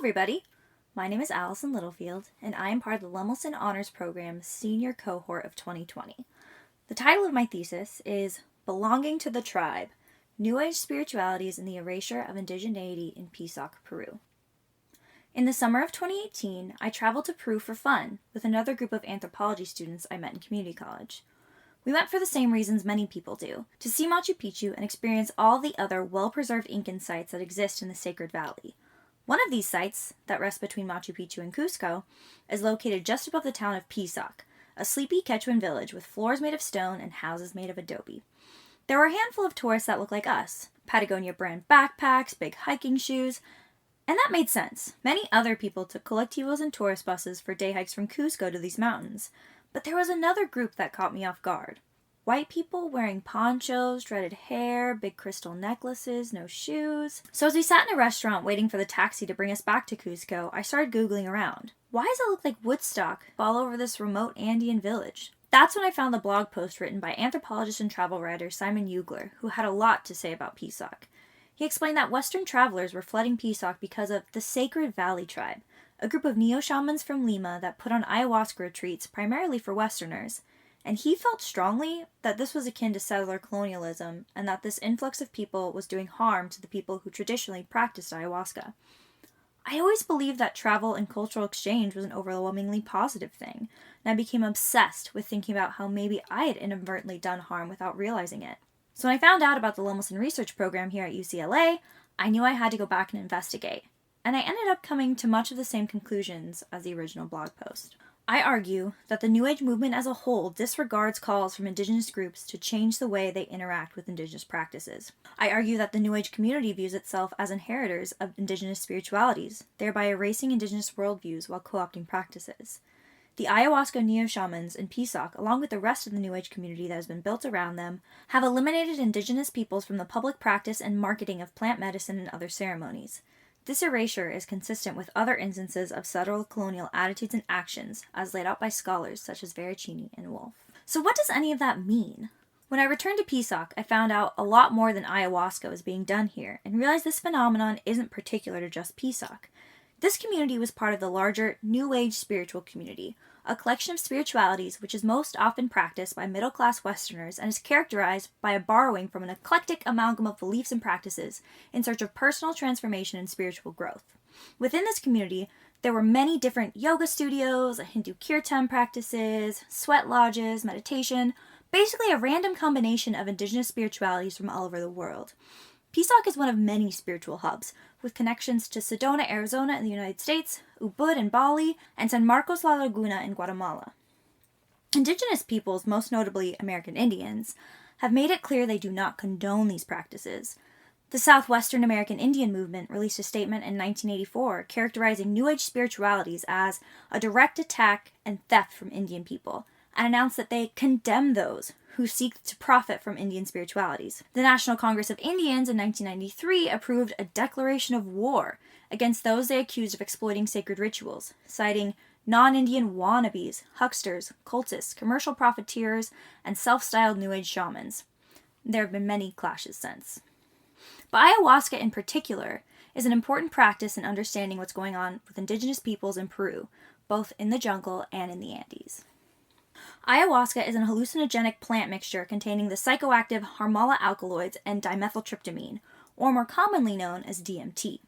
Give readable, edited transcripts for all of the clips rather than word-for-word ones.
everybody. My name is Alysun Littlefield, and I am part of the Lemelson Honors Program Senior Cohort of 2020. The title of my thesis is Belonging to the Tribe, New Age Spiritualities in the Erasure of Indigeneity in Pisaq, Peru. In the summer of 2018, I traveled to Peru for fun with another group of anthropology students I met in community college. We went for the same reasons many people do, to see Machu Picchu and experience all the other well-preserved Incan sites that exist in the Sacred Valley. One of these sites, that rests between Machu Picchu and Cusco, is located just above the town of Pisaq, a sleepy Quechuan village with floors made of stone and houses made of adobe. There were a handful of tourists that looked like us, Patagonia brand backpacks, big hiking shoes, and that made sense. Many other people took colectivos and tourist buses for day hikes from Cusco to these mountains, but there was another group that caught me off guard. White people wearing ponchos, dreaded hair, big crystal necklaces, no shoes. So as we sat in a restaurant waiting for the taxi to bring us back to Cusco, I started Googling around. Why does it look like Woodstock all over this remote Andean village? That's when I found the blog post written by anthropologist and travel writer Simon Ugler, who had a lot to say about Pisaq. He explained that Western travelers were flooding Pisaq because of the Sacred Valley Tribe, a group of neo-shamans from Lima that put on ayahuasca retreats primarily for Westerners. And he felt strongly that this was akin to settler colonialism and that this influx of people was doing harm to the people who traditionally practiced ayahuasca. I always believed that travel and cultural exchange was an overwhelmingly positive thing, and I became obsessed with thinking about how maybe I had inadvertently done harm without realizing it. So when I found out about the Lemelson research program here at UCLA, I knew I had to go back and investigate. And I ended up coming to much of the same conclusions as the original blog post. I argue that the New Age movement as a whole disregards calls from Indigenous groups to change the way they interact with Indigenous practices. I argue that the New Age community views itself as inheritors of Indigenous spiritualities, thereby erasing Indigenous worldviews while co-opting practices. The ayahuasca neo-shamans in Pisaq, along with the rest of the New Age community that has been built around them, have eliminated Indigenous peoples from the public practice and marketing of plant medicine and other ceremonies. This erasure is consistent with other instances of settler colonial attitudes and actions, as laid out by scholars such as Veracini and Wolf. So what does any of that mean? When I returned to Pisaq, I found out a lot more than ayahuasca was being done here, and realized this phenomenon isn't particular to just Pisaq. This community was part of the larger New Age spiritual community, a collection of spiritualities which is most often practiced by middle-class Westerners and is characterized by a borrowing from an eclectic amalgam of beliefs and practices in search of personal transformation and spiritual growth. Within this community, there were many different yoga studios, Hindu kirtan practices, sweat lodges, meditation, basically a random combination of indigenous spiritualities from all over the world. Pisaq is one of many spiritual hubs, with connections to Sedona, Arizona in the United States, Ubud in Bali, and San Marcos La Laguna in Guatemala. Indigenous peoples, most notably American Indians, have made it clear they do not condone these practices. The Southwestern American Indian movement released a statement in 1984 characterizing New Age spiritualities as a direct attack and theft from Indian people, and announced that they condemn those who seek to profit from Indian spiritualities. The National Congress of Indians in 1993 approved a declaration of war against those they accused of exploiting sacred rituals, citing non-Indian wannabes, hucksters, cultists, commercial profiteers, and self-styled New Age shamans. There have been many clashes since. But ayahuasca in particular is an important practice in understanding what's going on with indigenous peoples in Peru, both in the jungle and in the Andes. Ayahuasca is an hallucinogenic plant mixture containing the psychoactive harmala alkaloids and dimethyltryptamine, or more commonly known as DMT.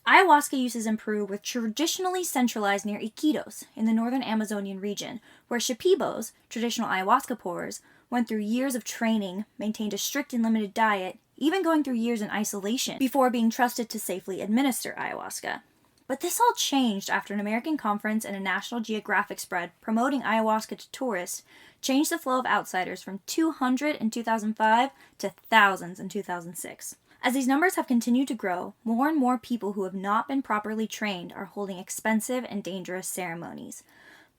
Ayahuasca uses in Peru were traditionally centralized near Iquitos, in the northern Amazonian region, where shipibos, traditional ayahuasca pourers, went through years of training, maintained a strict and limited diet, even going through years in isolation, before being trusted to safely administer ayahuasca. But this all changed after an American conference and a National Geographic spread promoting ayahuasca to tourists changed the flow of outsiders from 200 in 2005 to thousands in 2006. As these numbers have continued to grow, more and more people who have not been properly trained are holding expensive and dangerous ceremonies.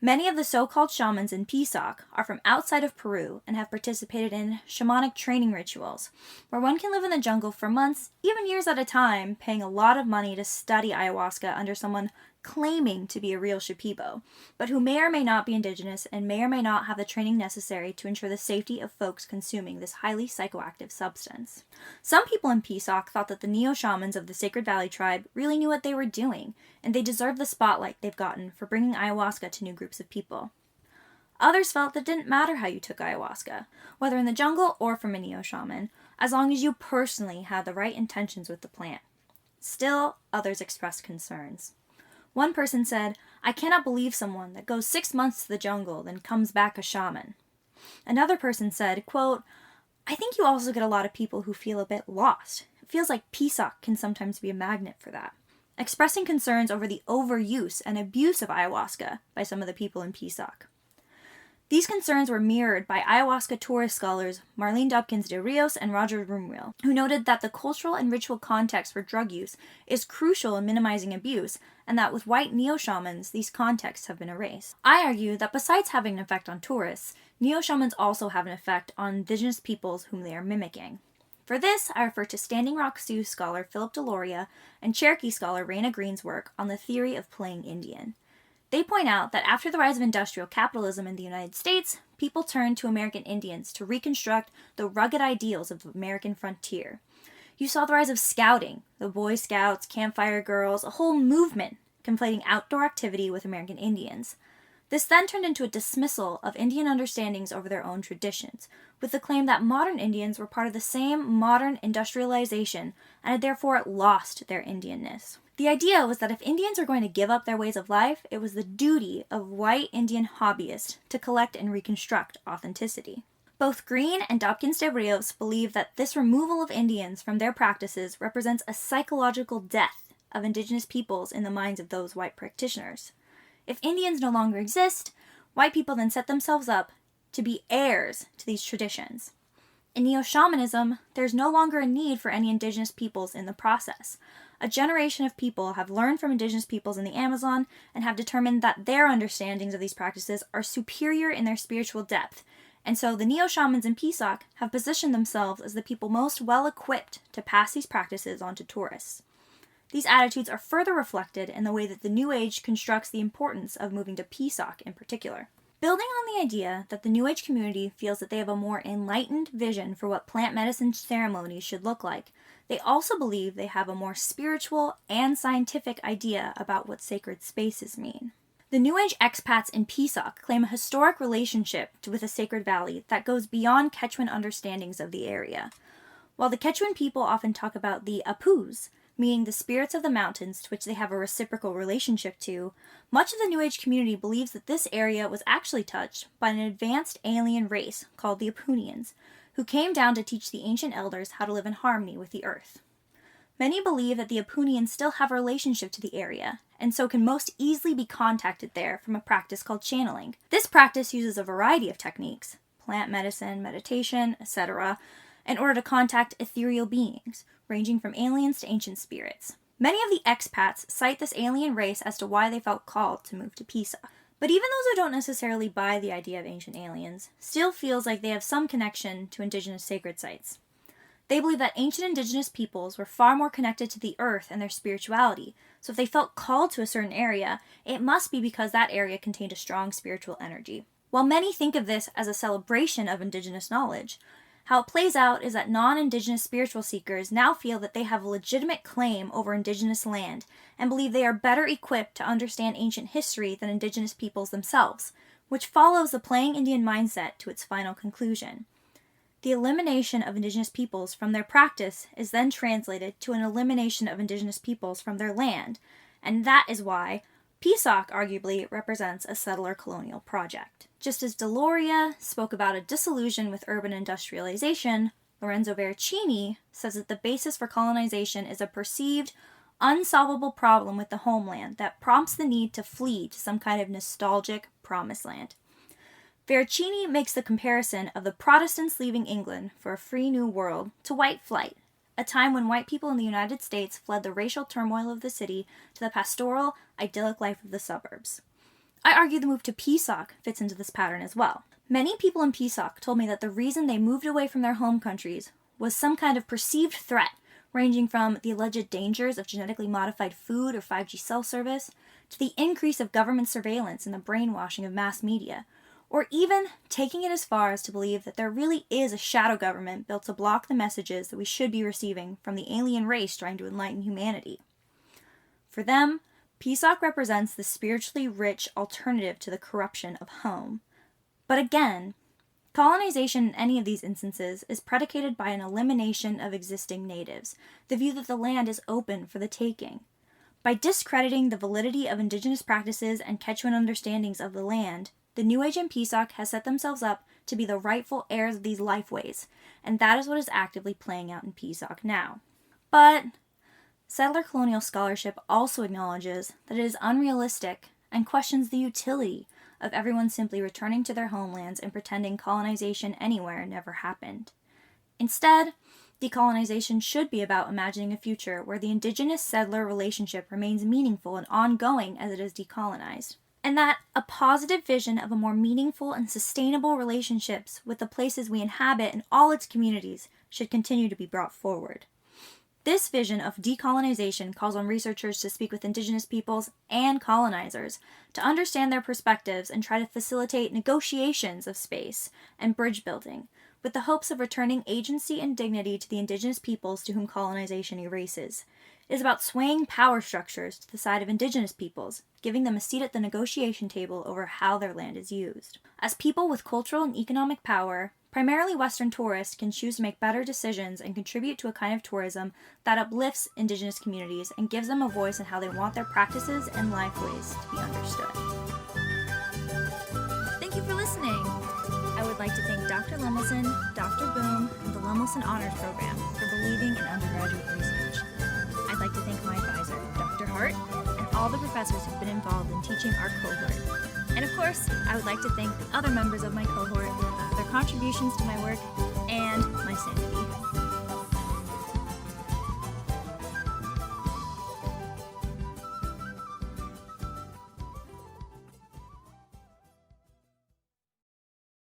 Many of the so-called shamans in Pisaq are from outside of Peru and have participated in shamanic training rituals, where one can live in the jungle for months, even years at a time, paying a lot of money to study ayahuasca under someone claiming to be a real Shipibo, but who may or may not be indigenous and may or may not have the training necessary to ensure the safety of folks consuming this highly psychoactive substance. Some people in Pisaq thought that the neo-shamans of the Sacred Valley tribe really knew what they were doing, and they deserved the spotlight they've gotten for bringing ayahuasca to new groups of people. Others felt that it didn't matter how you took ayahuasca, whether in the jungle or from a neo-shaman, as long as you personally had the right intentions with the plant. Still, others expressed concerns. One person said, "I cannot believe someone that goes 6 months to the jungle then comes back a shaman." Another person said, quote, "I think you also get a lot of people who feel a bit lost. It feels like Pisaq can sometimes be a magnet for that," expressing concerns over the overuse and abuse of ayahuasca by some of the people in Pisaq. These concerns were mirrored by ayahuasca tourist scholars Marlene Dubkins de Rios and Roger Rumriel, who noted that the cultural and ritual context for drug use is crucial in minimizing abuse, and that with white neo-shamans, these contexts have been erased. I argue that besides having an effect on tourists, neo-shamans also have an effect on indigenous peoples whom they are mimicking. For this, I refer to Standing Rock Sioux scholar Philip Deloria and Cherokee scholar Raina Green's work on the theory of playing Indian. They point out that after the rise of industrial capitalism in the United States, people turned to American Indians to reconstruct the rugged ideals of the American frontier. You saw the rise of scouting, the Boy Scouts, Campfire Girls, a whole movement conflating outdoor activity with American Indians. This then turned into a dismissal of Indian understandings over their own traditions, with the claim that modern Indians were part of the same modern industrialization and had therefore lost their Indianness. The idea was that if Indians were going to give up their ways of life, it was the duty of white Indian hobbyists to collect and reconstruct authenticity. Both Green and Dopkins de Rios believe that this removal of Indians from their practices represents a psychological death of indigenous peoples in the minds of those white practitioners. If Indians no longer exist, white people then set themselves up to be heirs to these traditions. In neo-shamanism, there's no longer a need for any indigenous peoples in the process. A generation of people have learned from indigenous peoples in the Amazon and have determined that their understandings of these practices are superior in their spiritual depth, and so the neo-shamans in Pisaq have positioned themselves as the people most well-equipped to pass these practices on to tourists. These attitudes are further reflected in the way that the New Age constructs the importance of moving to Pisaq in particular. Building on the idea that the New Age community feels that they have a more enlightened vision for what plant medicine ceremonies should look like, they also believe they have a more spiritual and scientific idea about what sacred spaces mean. The New Age expats in Pisaq claim a historic relationship with the Sacred Valley that goes beyond Quechuan understandings of the area. While the Quechuan people often talk about the Apus, meaning the spirits of the mountains to which they have a reciprocal relationship to, much of the New Age community believes that this area was actually touched by an advanced alien race called the Apunians, who came down to teach the ancient elders how to live in harmony with the earth. Many believe that the Apunians still have a relationship to the area, and so can most easily be contacted there from a practice called channeling. This practice uses a variety of techniques, plant medicine, meditation, etc., in order to contact ethereal beings, ranging from aliens to ancient spirits. Many of the expats cite this alien race as to why they felt called to move to Pisaq. But even those who don't necessarily buy the idea of ancient aliens still feels like they have some connection to indigenous sacred sites. They believe that ancient indigenous peoples were far more connected to the earth and their spirituality, so if they felt called to a certain area, it must be because that area contained a strong spiritual energy. While many think of this as a celebration of indigenous knowledge, how it plays out is that non-indigenous spiritual seekers now feel that they have a legitimate claim over indigenous land and believe they are better equipped to understand ancient history than indigenous peoples themselves, which follows the playing Indian mindset to its final conclusion. The elimination of indigenous peoples from their practice is then translated to an elimination of indigenous peoples from their land, and that is why Pisaq arguably represents a settler colonial project. Just as Deloria spoke about a disillusion with urban industrialization, Lorenzo Veracini says that the basis for colonization is a perceived, unsolvable problem with the homeland that prompts the need to flee to some kind of nostalgic promised land. Veracini makes the comparison of the Protestants leaving England for a free new world to white flight, a time when white people in the United States fled the racial turmoil of the city to the pastoral, idyllic life of the suburbs. I argue the move to Pisaq fits into this pattern as well. Many people in Pisaq told me that the reason they moved away from their home countries was some kind of perceived threat ranging from the alleged dangers of genetically modified food or 5G cell service, to the increase of government surveillance and the brainwashing of mass media, or even taking it as far as to believe that there really is a shadow government built to block the messages that we should be receiving from the alien race trying to enlighten humanity. For them, Pisaq represents the spiritually rich alternative to the corruption of home. But again, colonization in any of these instances is predicated by an elimination of existing natives, the view that the land is open for the taking. By discrediting the validity of indigenous practices and Quechuan understandings of the land, the New Age and Pisaq has set themselves up to be the rightful heirs of these lifeways, and that is what is actively playing out in Pisaq now. But settler colonial scholarship also acknowledges that it is unrealistic and questions the utility of everyone simply returning to their homelands and pretending colonization anywhere never happened. Instead, decolonization should be about imagining a future where the indigenous-settler relationship remains meaningful and ongoing as it is decolonized, and that a positive vision of a more meaningful and sustainable relationships with the places we inhabit and all its communities should continue to be brought forward. This vision of decolonization calls on researchers to speak with indigenous peoples and colonizers to understand their perspectives and try to facilitate negotiations of space and bridge building, with the hopes of returning agency and dignity to the indigenous peoples to whom colonization erases. It is about swaying power structures to the side of indigenous peoples, giving them a seat at the negotiation table over how their land is used. As people with cultural and economic power, primarily Western tourists can choose to make better decisions and contribute to a kind of tourism that uplifts indigenous communities and gives them a voice in how they want their practices and lifeways to be understood. Thank you for listening. I would like to thank Dr. Lemelson, Dr. Boom, and the Lemelson Honors Program for believing in undergraduate research. I'd like to thank my advisor, Dr. Hart, and all the professors who've been involved in teaching our cohort. And of course, I would like to thank the other members of my cohort for their contributions to my work and my sanity.